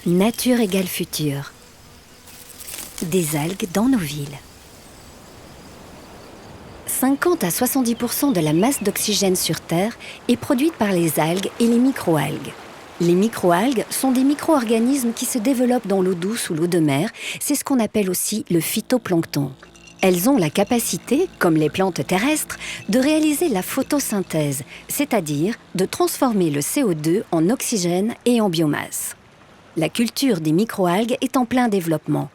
Nature égale futur. Des algues dans nos villes. 50 à 70% de la masse d'oxygène sur Terre est produite par les algues et les microalgues. Les microalgues sont des micro-organismes qui se développent dans l'eau douce ou l'eau de mer. C'est ce qu'on appelle aussi le phytoplancton. Elles ont la capacité, comme les plantes terrestres, de réaliser la photosynthèse, c'est-à-dire de transformer le CO2 en oxygène et en biomasse. La culture des microalgues est en plein développement.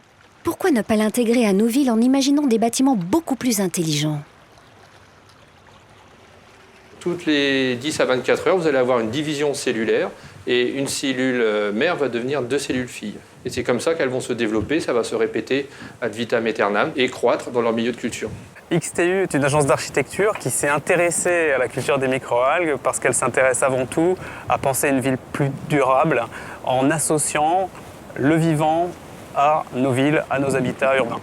Pourquoi ne pas l'intégrer à nos villes en imaginant des bâtiments beaucoup plus intelligents ? Toutes les 10 à 24 heures, vous allez avoir une division cellulaire et une cellule mère va devenir 2 cellules filles. Et c'est comme ça qu'elles vont se développer, ça va se répéter ad vitam aeternam et croître dans leur milieu de culture. XTU est une agence d'architecture qui s'est intéressée à la culture des microalgues parce qu'elle s'intéresse avant tout à penser une ville plus durable en associant le vivant à nos villes, à nos habitats urbains.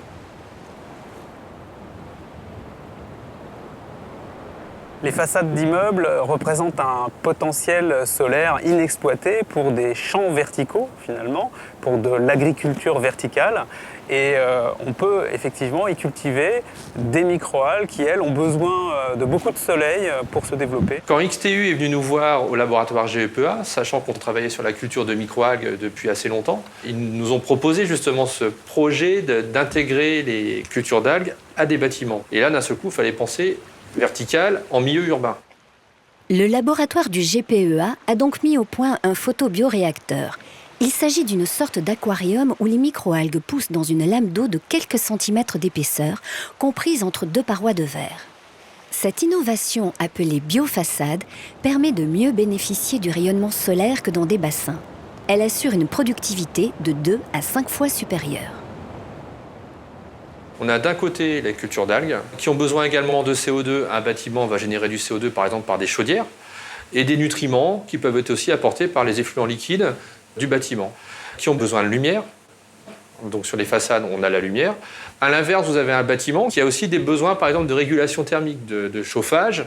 Les façades d'immeubles représentent un potentiel solaire inexploité pour des champs verticaux, finalement, pour de l'agriculture verticale. Et on peut effectivement y cultiver des microalgues qui, elles, ont besoin de beaucoup de soleil pour se développer. Quand XTU est venu nous voir au laboratoire GEPA, sachant qu'on travaillait sur la culture de microalgues depuis assez longtemps, ils nous ont proposé justement ce projet d'intégrer les cultures d'algues à des bâtiments. Et là, d'un seul coup, il fallait penser verticale en milieu urbain. Le laboratoire du GPEA a donc mis au point un photobioréacteur. Il s'agit d'une sorte d'aquarium où les microalgues poussent dans une lame d'eau de quelques centimètres d'épaisseur, comprise entre 2 parois de verre. Cette innovation, appelée biofaçade, permet de mieux bénéficier du rayonnement solaire que dans des bassins. Elle assure une productivité de 2 à 5 fois supérieure. On a d'un côté les cultures d'algues qui ont besoin également de CO2. Un bâtiment va générer du CO2 par exemple par des chaudières et des nutriments qui peuvent être aussi apportés par les effluents liquides du bâtiment, qui ont besoin de lumière. Donc sur les façades, on a la lumière. À l'inverse, vous avez un bâtiment qui a aussi des besoins par exemple de régulation thermique, de chauffage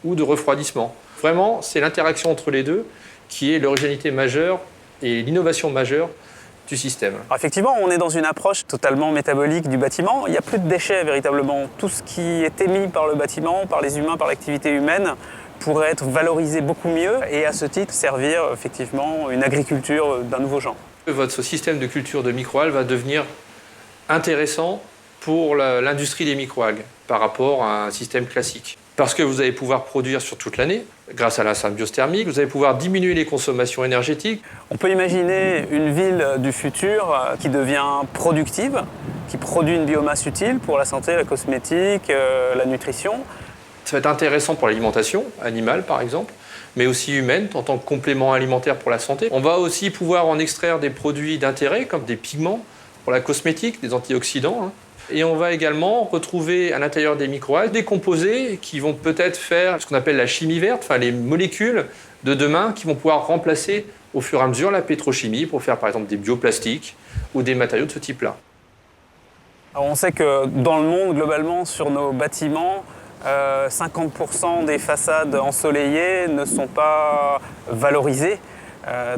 ou de refroidissement. Vraiment, c'est l'interaction entre les deux qui est l'originalité majeure et l'innovation majeure du système. Alors effectivement, on est dans une approche totalement métabolique du bâtiment. Il n'y a plus de déchets véritablement. Tout ce qui est émis par le bâtiment, par les humains, par l'activité humaine, pourrait être valorisé beaucoup mieux et à ce titre servir effectivement une agriculture d'un nouveau genre. Votre système de culture de microalgues va devenir intéressant pour l'industrie des microalgues par rapport à un système classique. Parce que vous allez pouvoir produire sur toute l'année, grâce à la symbiose thermique, vous allez pouvoir diminuer les consommations énergétiques. On peut imaginer une ville du futur qui devient productive, qui produit une biomasse utile pour la santé, la cosmétique, la nutrition. Ça va être intéressant pour l'alimentation animale, par exemple, mais aussi humaine, en tant que complément alimentaire pour la santé. On va aussi pouvoir en extraire des produits d'intérêt, comme des pigments pour la cosmétique, des antioxydants. Et on va également retrouver à l'intérieur des microalgues des composés qui vont peut-être faire ce qu'on appelle la chimie verte, enfin les molécules de demain qui vont pouvoir remplacer au fur et à mesure la pétrochimie pour faire par exemple des bioplastiques ou des matériaux de ce type-là. Alors on sait que dans le monde, globalement, sur nos bâtiments, 50% des façades ensoleillées ne sont pas valorisées.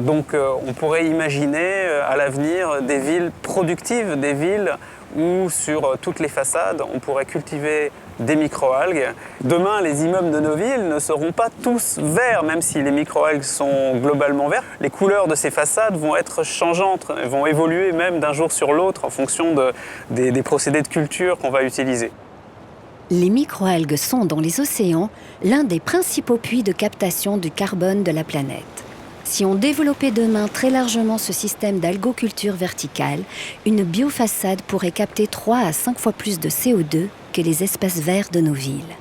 Donc on pourrait imaginer à l'avenir des villes productives, des villes où sur toutes les façades, on pourrait cultiver des microalgues. Demain, les immeubles de nos villes ne seront pas tous verts, même si les microalgues sont globalement verts. Les couleurs de ces façades vont être changeantes, vont évoluer même d'un jour sur l'autre en fonction des procédés de culture qu'on va utiliser. Les microalgues sont, dans les océans, l'un des principaux puits de captation du carbone de la planète. Si on développait demain très largement ce système d'algoculture verticale, une biofaçade pourrait capter 3 à 5 fois plus de CO2 que les espaces verts de nos villes.